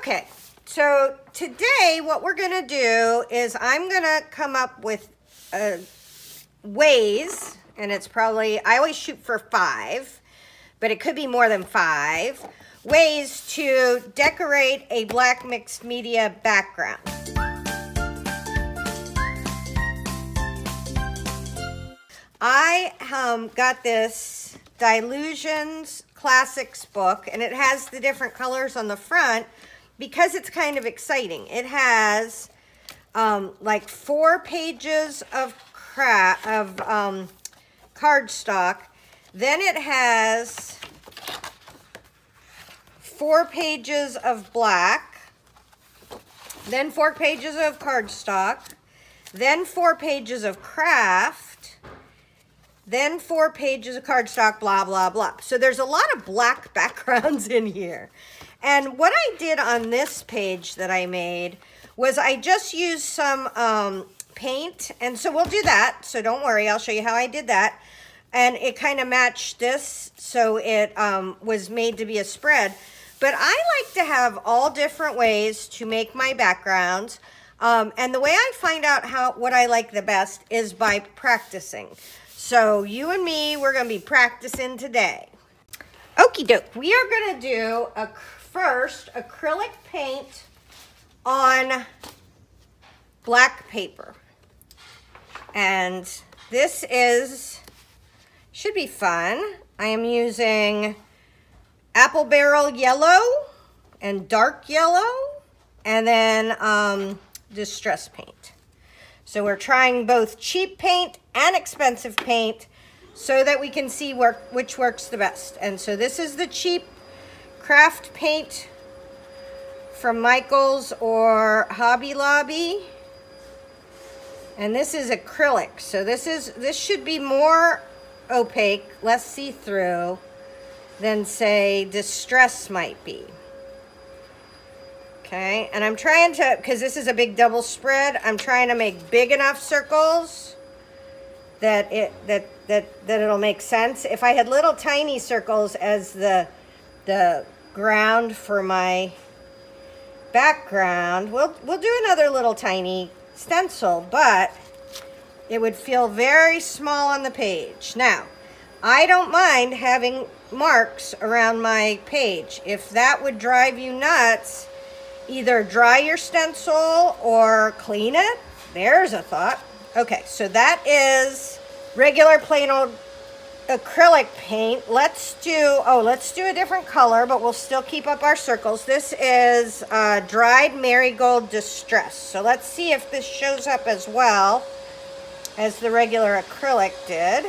Okay, so today what we're gonna do is I'm gonna come up with ways, and it's probably, I always shoot for 5, but it could be more than 5, ways to decorate a black mixed media background. I got this Dylusions Classics book, and it has the different colors on the front because it's kind of exciting. It has like 4 pages of cardstock. Then it has 4 pages of black. Then 4 pages of cardstock. Then 4 pages of craft. Then 4 pages of cardstock, blah, blah, blah. So there's a lot of black backgrounds in here. And what I did on this page that I made was I just used some paint. And so we'll do that. So don't worry, I'll show you how I did that. And it kind of matched this, so it was made to be a spread. But I like to have all different ways to make my backgrounds. And the way I find out what I like the best is by practicing. So you and me, we're going to be practicing today. Okie doke, we are going to do first acrylic paint on black paper. And this should be fun. I am using apple barrel yellow and dark yellow, and then distress paint. So we're trying both cheap paint and expensive paint so that we can see which works the best. And so this is the cheap craft paint from Michael's or Hobby Lobby. And this is acrylic. So this should be more opaque, less see-through than, say, distress might be. Okay, and I'm trying to, because this is a big double spread, I'm trying to make big enough circles that it'll make sense. If I had little tiny circles as the ground for my background, we'll do another little tiny stencil, but it would feel very small on the page. Now, I don't mind having marks around my page. If that would drive you nuts, either dry your stencil or clean it. There's a thought. Okay, so that is regular plain old acrylic paint. Let's do a different color, but we'll still keep up our circles. This is dried marigold distress. So let's see if this shows up as well as the regular acrylic did.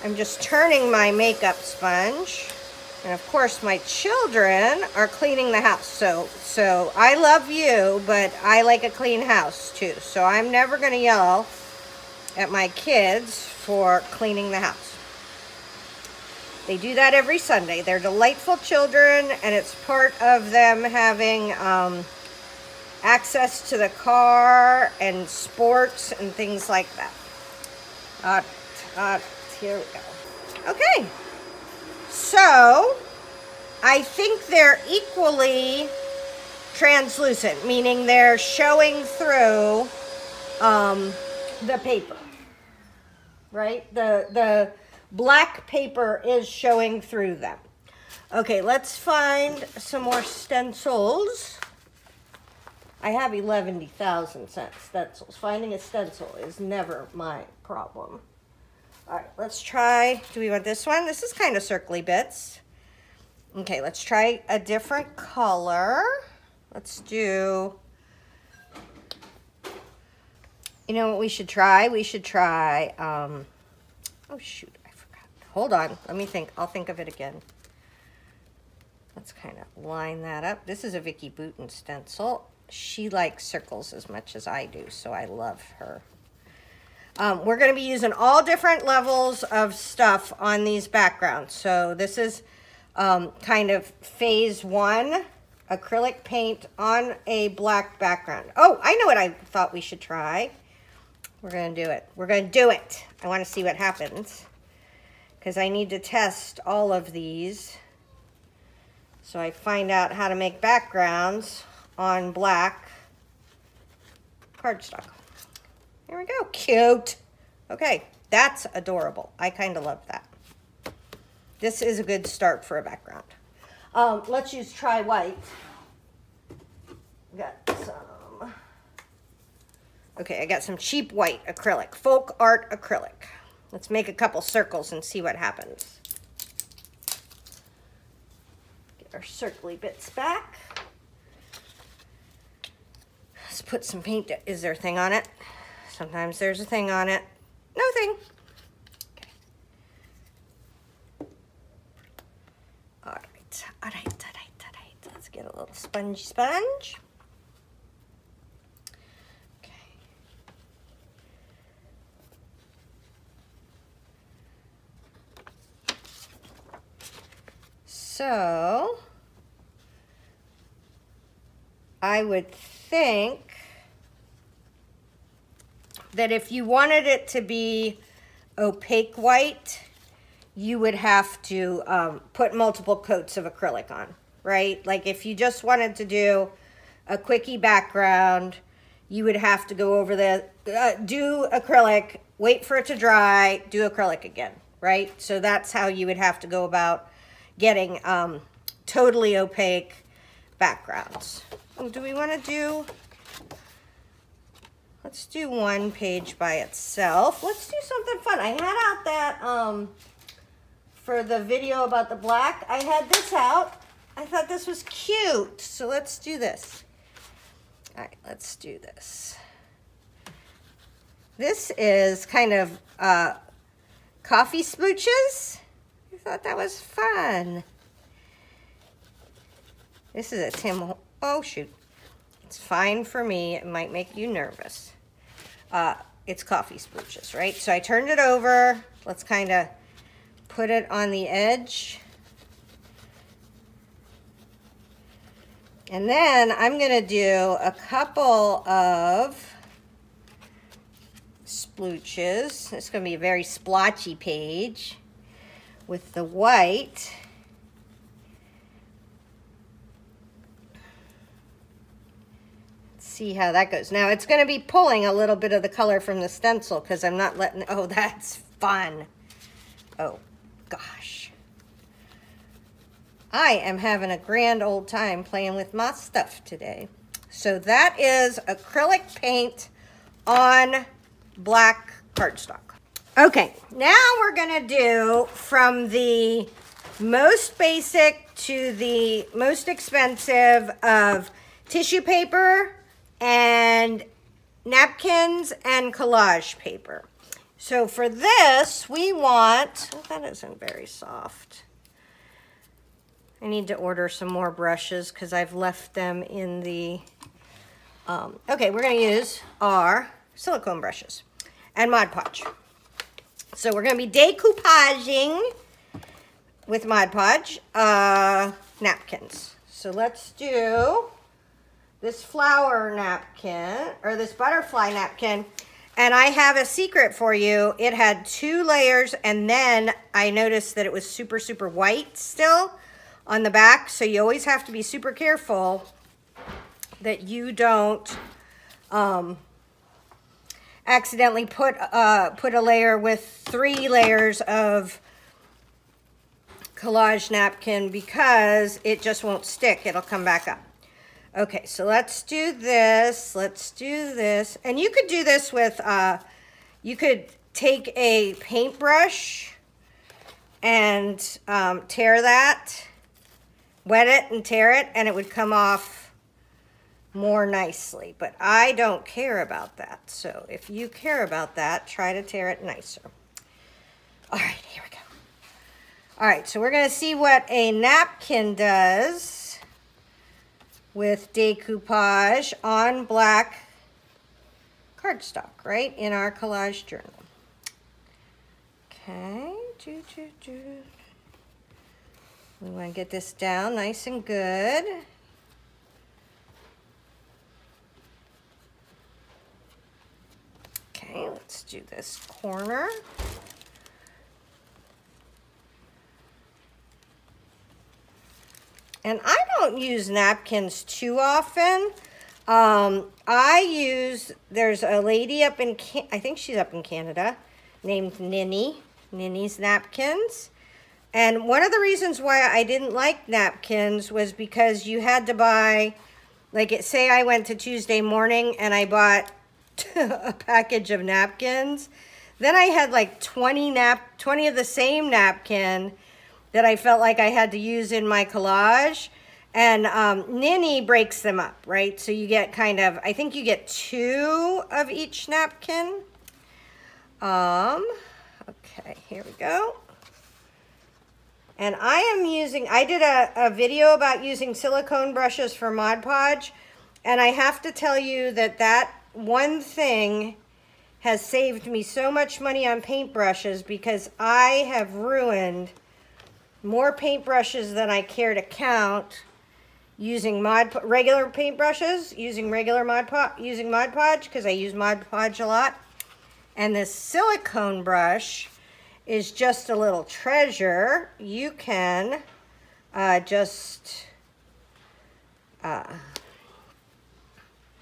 I'm just turning my makeup sponge. And of course, my children are cleaning the house. So I love you, but I like a clean house too. So I'm never going to yell at my kids for cleaning the house. They do that every Sunday. They're delightful children, and it's part of them having access to the car and sports and things like that. Here we go. Okay. So, I think they're equally translucent, meaning they're showing through the paper, right? The black paper is showing through them. Okay, let's find some more stencils. I have 11,000 stencils. Finding a stencil is never my problem. All right, let's try, do we want this one? This is kind of circly bits. Okay, let's try a different color. Let's do, you know what we should try? We should try, oh shoot, I forgot. Hold on, let me think. I'll think of it again. Let's kind of line that up. This is a Vicky Boutin stencil. She likes circles as much as I do, so I love her. We're going to be using all different levels of stuff on these backgrounds. So this is kind of phase 1, acrylic paint on a black background. Oh, I know what I thought we should try. We're going to do it. We're going to do it. I want to see what happens because I need to test all of these So I find out how to make backgrounds on black cardstock. Here we go, cute. Okay, that's adorable. I kind of love that. This is a good start for a background. Let's use Try White. Got some, okay, I got some cheap white acrylic, folk art acrylic. Let's make a couple circles and see what happens. Get our circly bits back. Let's put some paint. Is there a thing on it? Sometimes there's a thing on it. No thing. Okay. All right, all right, all right, all right. Let's get a little spongy sponge. Okay. So, I would think that if you wanted it to be opaque white, you would have to put multiple coats of acrylic on, right? Like if you just wanted to do a quickie background, you would have to go over the, do acrylic, wait for it to dry, do acrylic again, right? So that's how you would have to go about getting totally opaque backgrounds. Oh, do we want to do... Let's do one page by itself. Let's do something fun. I had out that, for the video about the black, I had this out. I thought this was cute. So let's do this. All right, let's do this. This is kind of coffee smooches. I thought that was fun. This is a Tim, oh shoot. It's fine for me. It might make you nervous. It's coffee smooches, right? So I turned it over. Let's kind of put it on the edge. And then I'm going to do a couple of splooches. It's going to be a very splotchy page with the white. See how that goes. Now it's going to be pulling a little bit of the color from the stencil because I'm not letting, oh, that's fun. Oh, gosh. I am having a grand old time playing with my stuff today. So that is acrylic paint on black cardstock. Okay, now we're going to do from the most basic to the most expensive of tissue paper and napkins and collage paper. So for this, we want, oh, that isn't very soft. I need to order some more brushes because I've left them in the, okay, we're gonna use our silicone brushes and Mod Podge. So we're gonna be decoupaging with Mod Podge napkins. So let's do this flower napkin, or this butterfly napkin, and I have a secret for you. It had 2 layers, and then I noticed that it was super, super white still on the back, so you always have to be super careful that you don't accidentally put a layer with 3 layers of collage napkin because it just won't stick. It'll come back up. Okay, so let's do this. Let's do this. And you could do this with, you could take a paintbrush and tear that, wet it and tear it, and it would come off more nicely. But I don't care about that. So if you care about that, try to tear it nicer. All right, here we go. All right, so we're going to see what a napkin does with decoupage on black cardstock, right, in our collage journal. Okay, we want to get this down nice and good. Okay, let's do this corner. And I don't use napkins too often. There's a lady up in, I think she's up in Canada, named Ninny's Napkins. And one of the reasons why I didn't like napkins was because you had to buy, say I went to Tuesday Morning and I bought a package of napkins. Then I had like 20 of the same napkin that I felt like I had to use in my collage. And Ninny breaks them up, right? So you get I think you get 2 of each napkin. Okay, here we go. And I did a video about using silicone brushes for Mod Podge. And I have to tell you that one thing has saved me so much money on paintbrushes, because I have ruined more paintbrushes than I care to count using regular paintbrushes, using Mod Podge, because I use Mod Podge a lot. And this silicone brush is just a little treasure. You can just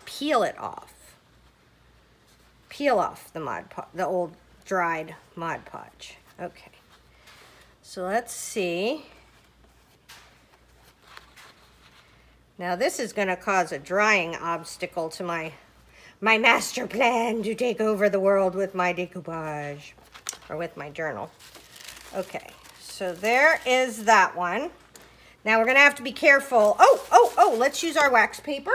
peel it off. Peel off the old dried Mod Podge. Okay. So let's see. Now this is going to cause a drying obstacle to my master plan to take over the world with my decoupage, or with my journal. Okay, so there is that one. Now we're going to have to be careful. Oh, let's use our wax paper.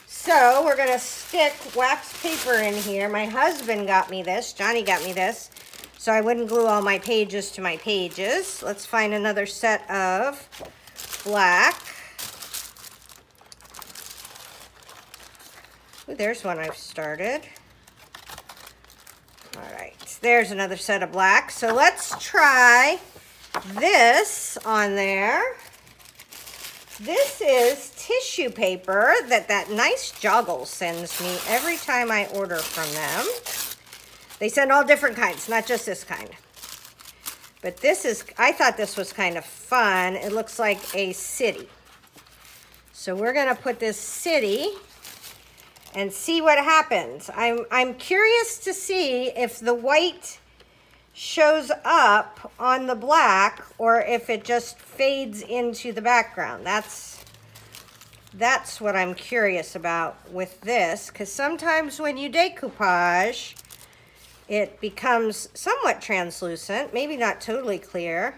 So we're going to stick wax paper in here. My husband got me this. Johnny got me this, so I wouldn't glue all my pages to my pages. Let's find another set of black. Ooh, there's one I've started. All right, there's another set of black. So let's try this on there. This is tissue paper that nice Joggle sends me every time I order from them. They send all different kinds, not just this kind. But I thought this was kind of fun. It looks like a city. So we're gonna put this city and see what happens. I'm curious to see if the white shows up on the black or if it just fades into the background. That's what I'm curious about with this, because sometimes when you decoupage, it becomes somewhat translucent, maybe not totally clear.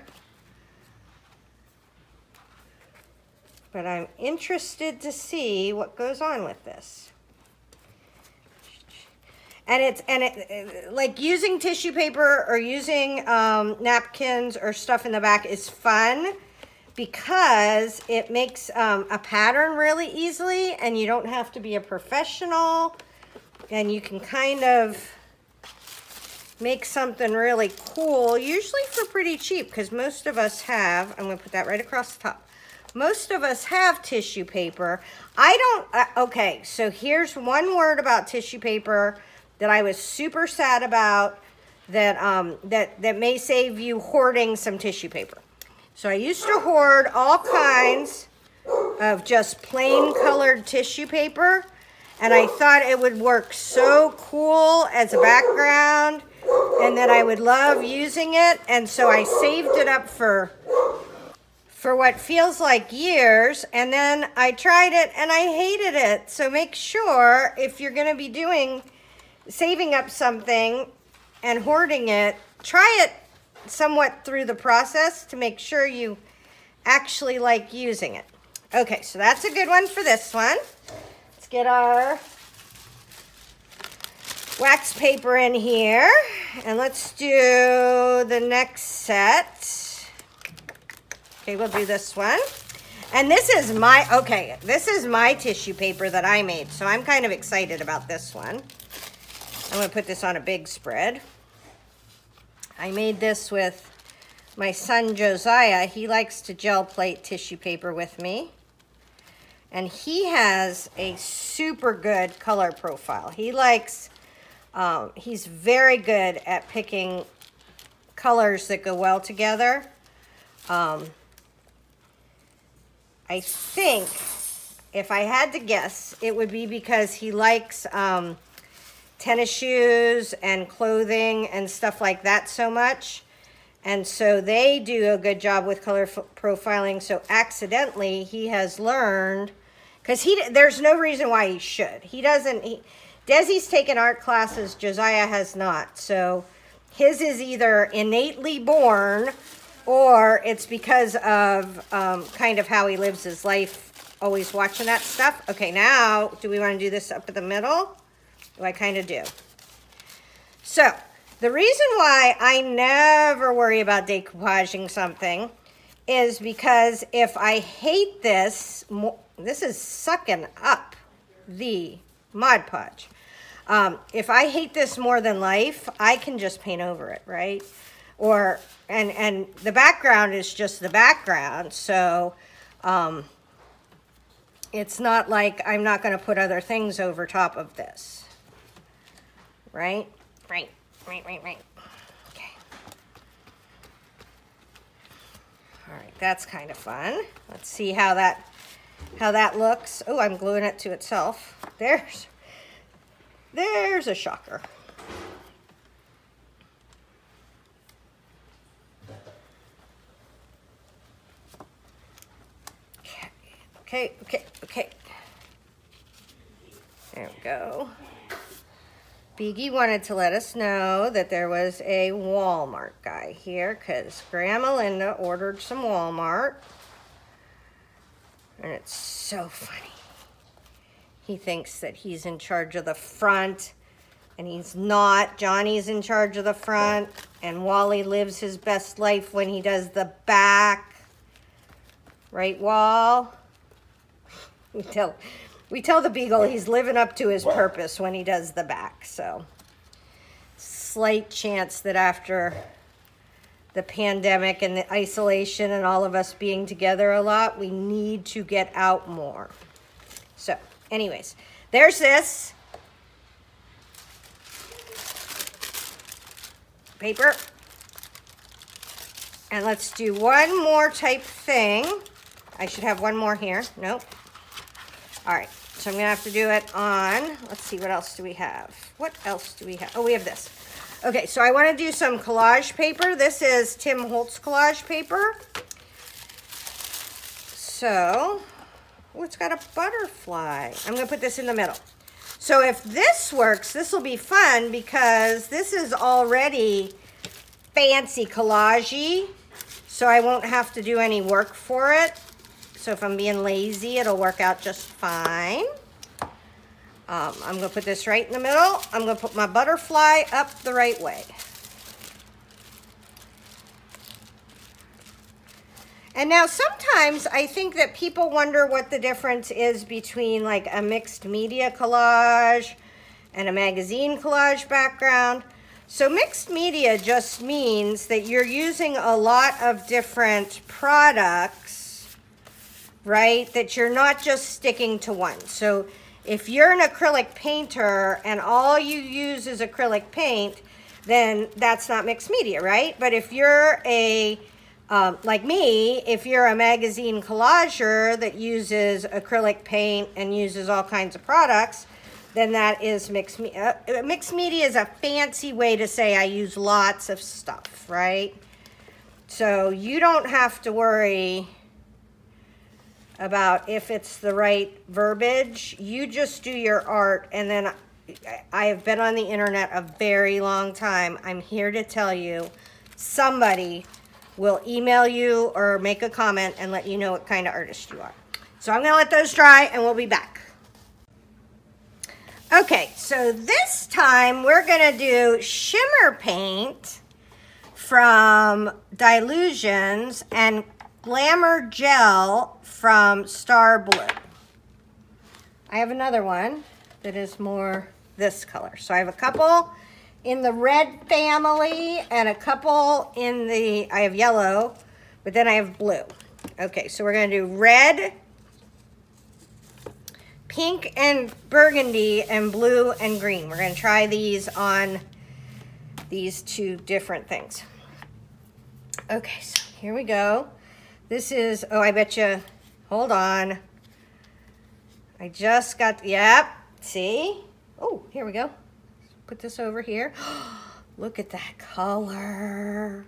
But I'm interested to see what goes on with this. And it like using tissue paper or using napkins or stuff in the back is fun, because it makes a pattern really easily, and you don't have to be a professional, and you can kind of make something really cool, usually for pretty cheap, because most of us have, I'm going to put that right across the top. Most of us have tissue paper. I don't, okay, so here's one word about tissue paper that I was super sad about, that may save you hoarding some tissue paper. So I used to hoard all kinds of just plain colored tissue paper, and I thought it would work so cool as a background, and that I would love using it, and so I saved it up for what feels like years, and then I tried it and I hated it. So make sure, if you're going to be saving up something and hoarding it, try it somewhat through the process to make sure you actually like using it. Okay, so that's a good one for this one. Let's get our wax paper in here, and let's do the next set. Okay, we'll do this one. And this is my tissue paper that I made, so I'm kind of excited about this one. I'm going to put this on a big spread. I made this with my son Josiah. He likes to gel plate tissue paper with me. And he has a super good color profile. He likes, he's very good at picking colors that go well together. I think, if I had to guess, it would be because he likes tennis shoes and clothing and stuff like that so much. And so they do a good job with color profiling. So accidentally, he has learned, because there's no reason why he should. He doesn't, Desi's taken art classes, Josiah has not. So his is either innately born or it's because of kind of how he lives his life, always watching that stuff. Okay, now, do we want to do this up in the middle? Well, I kind of do. So, the reason why I never worry about decoupaging something is because if I hate this, this is sucking up the Mod Podge. If I hate this more than life, I can just paint over it, right? Or, and the background is just the background, so it's not like I'm not going to put other things over top of this. Right? Right. Okay. All right, that's kind of fun. Let's see how that looks. Oh, I'm gluing it to itself. There's a shocker. Okay. There we go. Beagie wanted to let us know that there was a Walmart guy here because Grandma Linda ordered some Walmart. And it's so funny. He thinks that he's in charge of the front, and he's not. Johnny's in charge of the front, and Wally lives his best life when he does the back. Right, Wall? We tell the Beagle he's living up to his purpose when he does the back. So, slight chance that after the pandemic and the isolation and all of us being together a lot, we need to get out more. So, anyways, there's this paper. And let's do one more type thing. I should have one more here. Nope. All right, so I'm going to have to do it on, let's see, what else do we have? What else do we have? Oh, we have this. Okay, so I want to do some collage paper. This is Tim Holtz collage paper. So, oh, it's got a butterfly. I'm going to put this in the middle. So if this works, this will be fun because this is already fancy collage-y, so I won't have to do any work for it. So if I'm being lazy, it'll work out just fine. I'm going to put this right in the middle. I'm going to put my butterfly up the right way. And now sometimes I think that people wonder what the difference is between like a mixed media collage and a magazine collage background. So mixed media just means that you're using a lot of different products, right? That you're not just sticking to one. So if you're an acrylic painter and all you use is acrylic paint, then that's not mixed media, right? But if you're a, like me, if you're a magazine collager that uses acrylic paint and uses all kinds of products, then that is mixed media. Mixed media is a fancy way to say I use lots of stuff, right? So you don't have to worry about if it's the right verbiage. You just do your art. And then I have been on the internet a very long time. I'm here to tell you, somebody will email you or make a comment and let you know what kind of artist you are. So I'm going to let those dry and we'll be back. Okay, so this time we're going to do shimmer paint from Dylusions and Glamour gel from Star Blue. I have another one that is more this color. So I have a couple in the red family and a couple in the, I have yellow, but then I have blue. Okay, so we're going to do red, pink and burgundy, and blue and green. We're going to try these on these two different things. Okay, so here we go. This is, oh, I bet you Hold on. I just got, yep, see? Oh, here we go. Put this over here. Look at that color.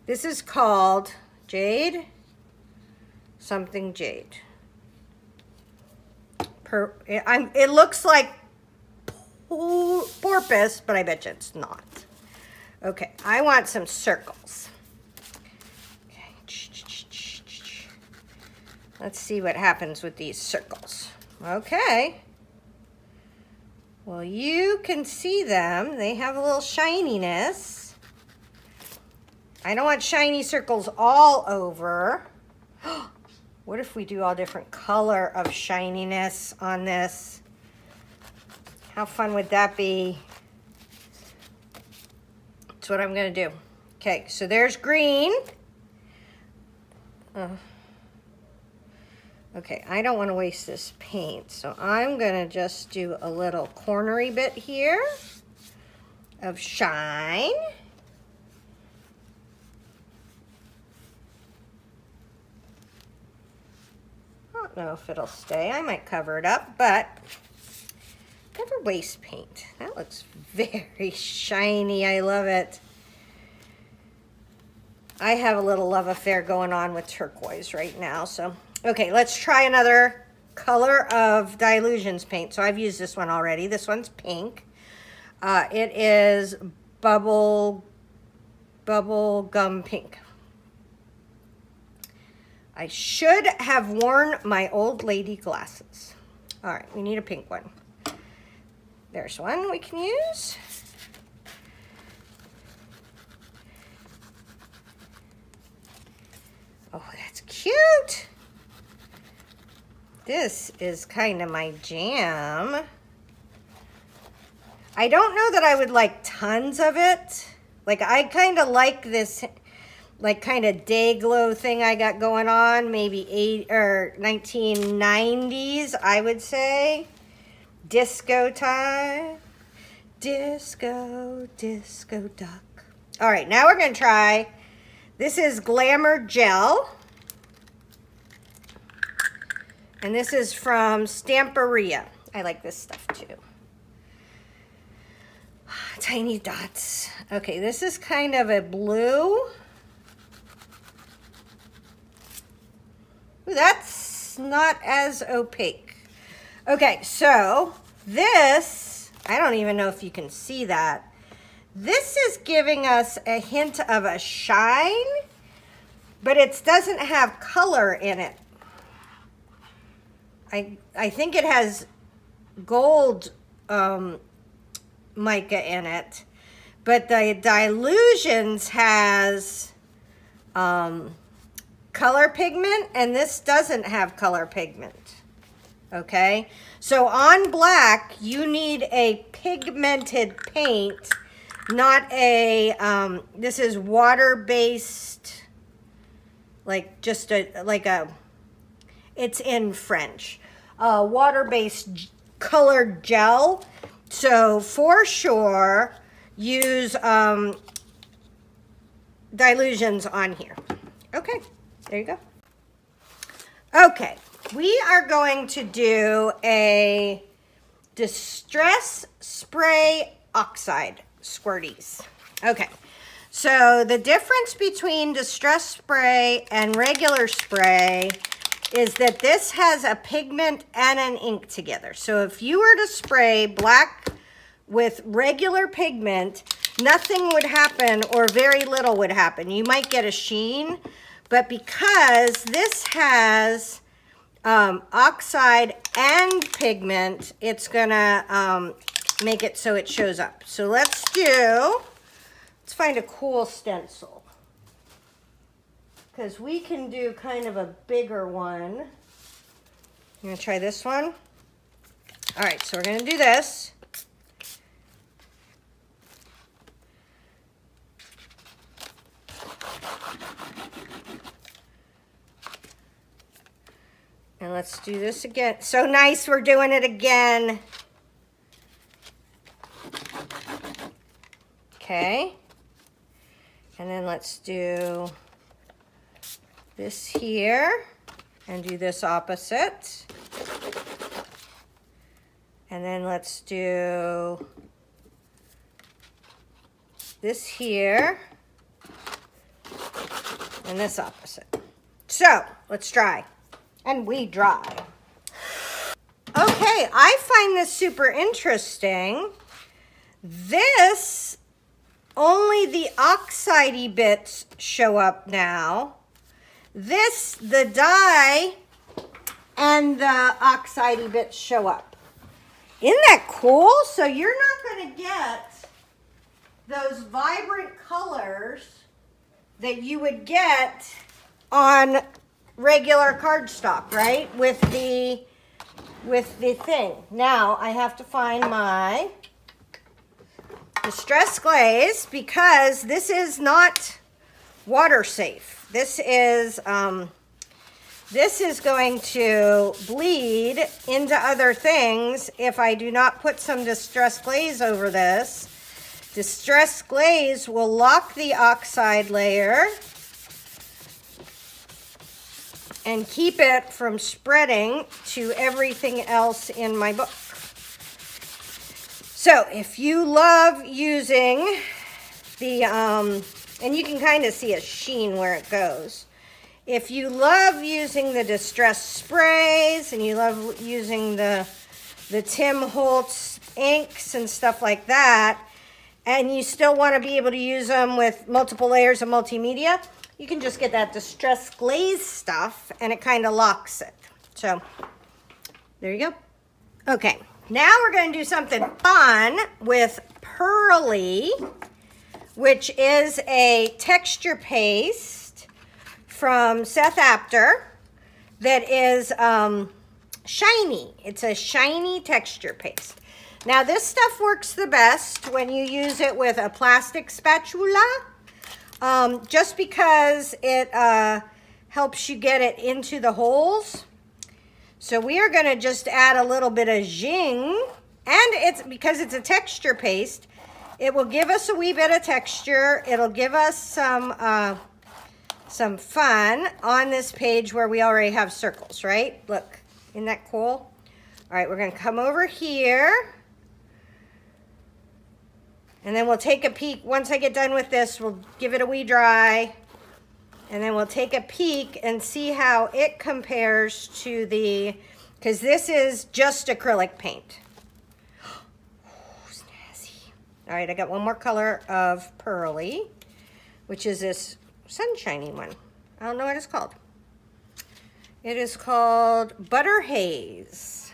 This is called Jade, something Jade. It looks like porpoise, but I bet you it's not. Okay, I want some circles. Okay. Let's see what happens with these circles. Okay. Well, you can see them. They have a little shininess. I don't want shiny circles all over. What if we do all different color of shininess on this? How fun would that be? That's what I'm gonna do. Okay, so there's green. Okay, I don't want to waste this paint, so I'm gonna just do a little cornery bit here of shine. I don't know if it'll stay. I might cover it up, but never waste paint. That looks very shiny. I love it. I have a little love affair going on with turquoise right now, so. Okay, let's try another color of Dylusions paint. So I've used this one already. This one's pink. It is bubble gum pink. I should have worn my old lady glasses. All right, we need a pink one. There's one we can use. Oh, that's cute. This is kind of my jam. I don't know that I would like tons of it. Like, I kind of like this, like, kind of day glow thing I got going on. Maybe 1990s, I would say. Disco time. Disco, disco duck. All right, now we're going to try. This is Glamour Gel. And this is from Stamperia. I like this stuff too. Tiny dots. Okay, this is kind of a blue. Ooh, that's not as opaque. Okay, so this, I don't even know if you can see that. This is giving us a hint of a shine, but it doesn't have color in it. I think it has gold mica in it, but the Dylusions has color pigment, and this doesn't have color pigment. Okay, so on black you need a pigmented paint, not a this is water-based, like just a it's in French, water-based colored gel. So for sure, use Dylusions on here. Okay, there you go. Okay, we are going to do a Distress Spray Oxide Squirties. Okay, so the difference between Distress Spray and regular spray is that this has a pigment and an ink together. So if you were to spray black with regular pigment, nothing would happen, or very little would happen. You might get a sheen, but because this has oxide and pigment, it's gonna make it so it shows up. So let's find a cool stencil, because we can do kind of a bigger one. I'm gonna try this one. All right, so we're gonna do this. And let's do this again. So nice, we're doing it again. Okay. And then let's do this here. and do this opposite. And then let's do this here and this opposite. So let's dry. And we dry. Okay, I find this super interesting. This, only the oxide-y bits show up now. This, the dye and the oxide-y bits show up. Isn't that cool? So you're not going to get those vibrant colors that you would get on regular cardstock, right? With the thing. Now I have to find my Distress Glaze because this is not water safe. This is going to bleed into other things if I do not put some Distress Glaze over this. Distress Glaze will lock the oxide layer and keep it from spreading to everything else in my book. So if you love using the, and you can kind of see a sheen where it goes. If you love using the Distress sprays and you love using the Tim Holtz inks and stuff like that, and you still want to be able to use them with multiple layers of multimedia, you can just get that Distress Glaze stuff and it kind of locks it. So there you go. Okay, now we're going to do something fun with Pearly, which is a texture paste from Seth Apter that is shiny. It's a shiny texture paste. Now this stuff works the best when you use it with a plastic spatula, just because it helps you get it into the holes. So we are going to just add a little bit of zing, and it's because it's a texture paste, it will give us a wee bit of texture. It'll give us some fun on this page where we already have circles, right? Look, isn't that cool? All right, we're going to come over here. And then we'll take a peek. Once I get done with this, we'll give it a wee dry. And then we'll take a peek and see how it compares to the, because this is just acrylic paint. Oh, snazzy. All right, I got one more color of Pearly, which is this sunshiny one. I don't know what it's called. It is called Butter Haze.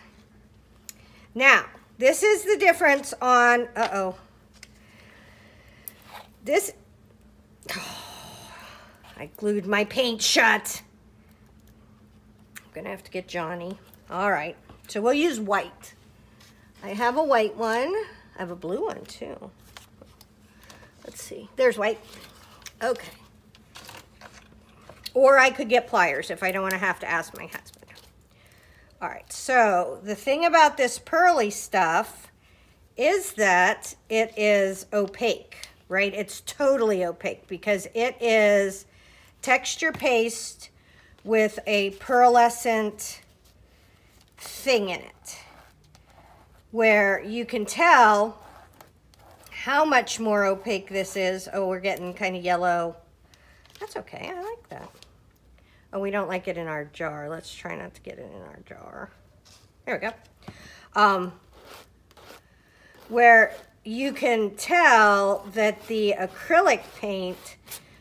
Now, this is the difference on, this, oh, I glued my paint shut. I'm gonna have to get Johnny. All right, so we'll use white. I have a white one. I have a blue one too. Let's see, there's white. Okay. Or I could get pliers if I don't want to have to ask my husband. All right, so the thing about this Pearly stuff is that it is opaque, right? It's totally opaque because it is texture paste with a pearlescent thing in it, where you can tell how much more opaque this is. Oh, we're getting kind of yellow. That's okay, I like that. Oh, we don't like it in our jar. Let's try not to get it in our jar. There we go. Where you can tell that the acrylic paint,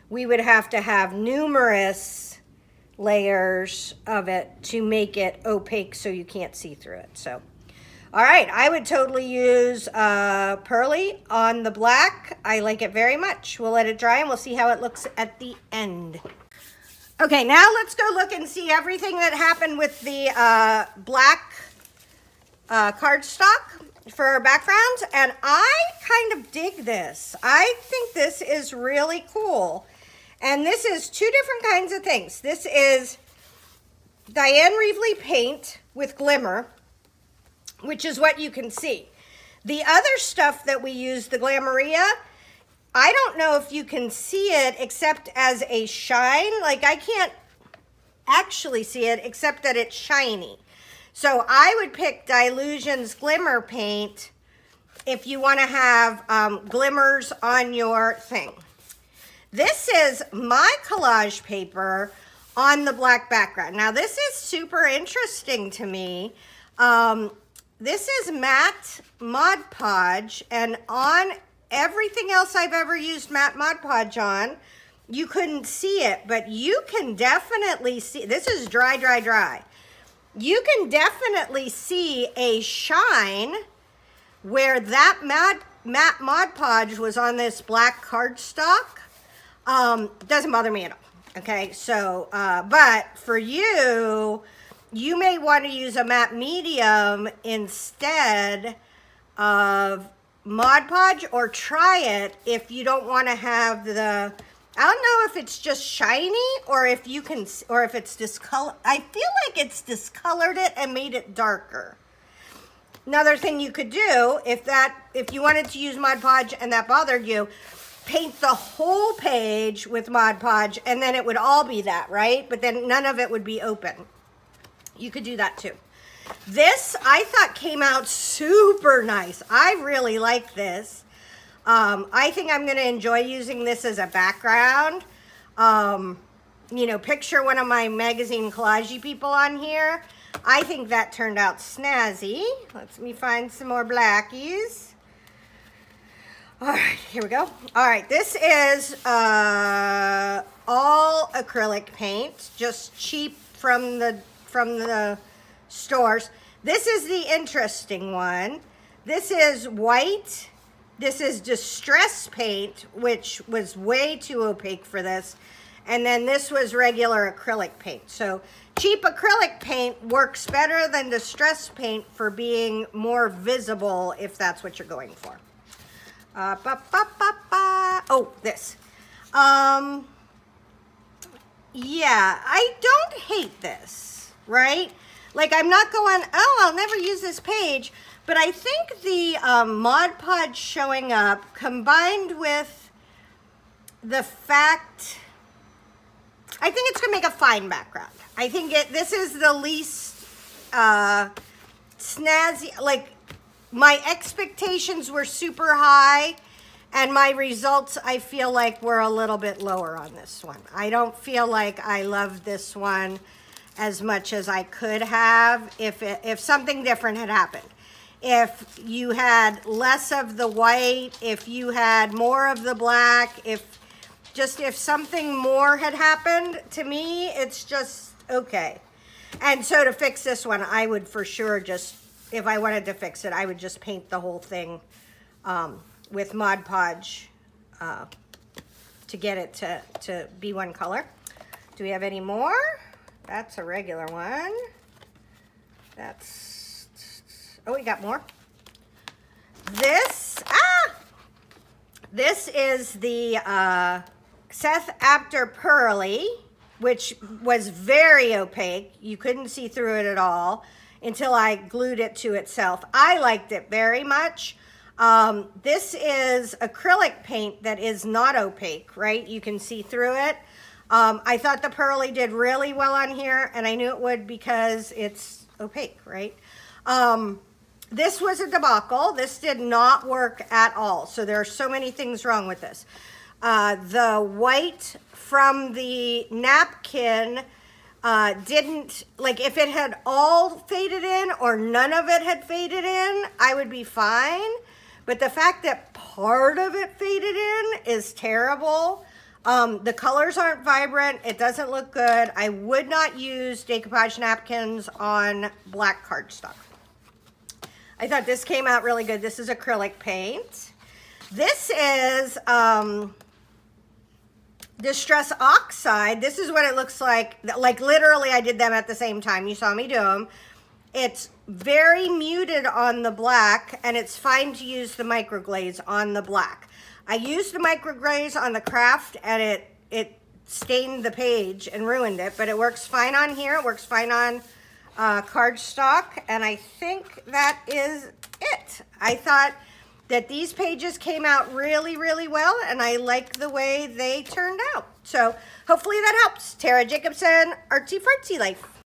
we would have to have numerous layers of it to make it opaque so you can't see through it. So, all right, I would totally use Pearly on the black. I like it very much. We'll let it dry and we'll see how it looks at the end. Okay, now let's go look and see everything that happened with the black cardstock for our backgrounds. And I kind of dig this. I think this is really cool. And this is two different kinds of things. This is Diane Reevely paint with Glimmer, which is what you can see. The other stuff that we use, the Glamouria, I don't know if you can see it except as a shine. Like I can't actually see it, except that it's shiny. So I would pick Dylusions Glimmer paint if you want to have glimmers on your thing. This is my collage paper on the black background. Now this is super interesting to me. This is matte Mod Podge, and on everything else I've ever used matte Mod Podge on, you couldn't see it, but you can definitely see, this is dry, dry, dry. You can definitely see a shine where that matte Mod Podge was on this black cardstock. Doesn't bother me at all. Okay, so, but for you, you may want to use a matte medium instead of Mod Podge, or try it if you don't want to have the, I don't know if it's just shiny or if you can, or if it's discolored. I feel like it's discolored it and made it darker. Another thing you could do, if you wanted to use Mod Podge and that bothered you, paint the whole page with Mod Podge and then it would all be that, right? But then none of it would be open. You could do that too. This, I thought, came out super nice. I really like this. I think I'm going to enjoy using this as a background. You know, picture one of my magazine collage people on here. I think that turned out snazzy. Let me find some more blackies. All right, here we go. All right, this is all acrylic paint, just cheap from the stores. This is the interesting one. This is white. This is distress paint, which was way too opaque for this. And then this was regular acrylic paint. So cheap acrylic paint works better than distress paint for being more visible if that's what you're going for. Oh, this. Yeah, I don't hate this, right? Like, I'm not going, oh, I'll never use this page. But I think the Mod Podge showing up, combined with the fact, I think it's going to make a fine background. I think this is the least snazzy, like, my expectations were super high, and my results, I feel like, were a little bit lower on this one. I don't feel like I love this one as much as I could have if something different had happened. If you had less of the white, if you had more of the black, if something more had happened, to me, it's just okay. And so to fix this one, I would for sure just, if I wanted to fix it, I would just paint the whole thing with Mod Podge to get it to be one color. Do we have any more? That's a regular one. That's, oh, we got more. This is the Seth Apter Pearly, which was very opaque. You couldn't see through it at all until I glued it to itself. I liked it very much. This is acrylic paint that is not opaque, right? You can see through it. I thought the Pearly did really well on here, and I knew it would because it's opaque, right? This was a debacle. This did not work at all. So there are so many things wrong with this. The white from the napkin didn't, like, if it had all faded in or none of it had faded in, I would be fine. But the fact that part of it faded in is terrible. The colors aren't vibrant. It doesn't look good. I would not use decoupage napkins on black cardstock. I thought this came out really good. This is acrylic paint. This is Distress Oxide. This is what it looks like. Like, literally, I did them at the same time. You saw me do them. It's very muted on the black, and it's fine to use the microglaze on the black. I used the microglaze on the craft, and it stained the page and ruined it, but it works fine on here. It works fine on cardstock, and I think that is it. I thought that these pages came out really, really well, and I like the way they turned out. So hopefully that helps. Tara Jacobsen, Artsy Fartsy Life.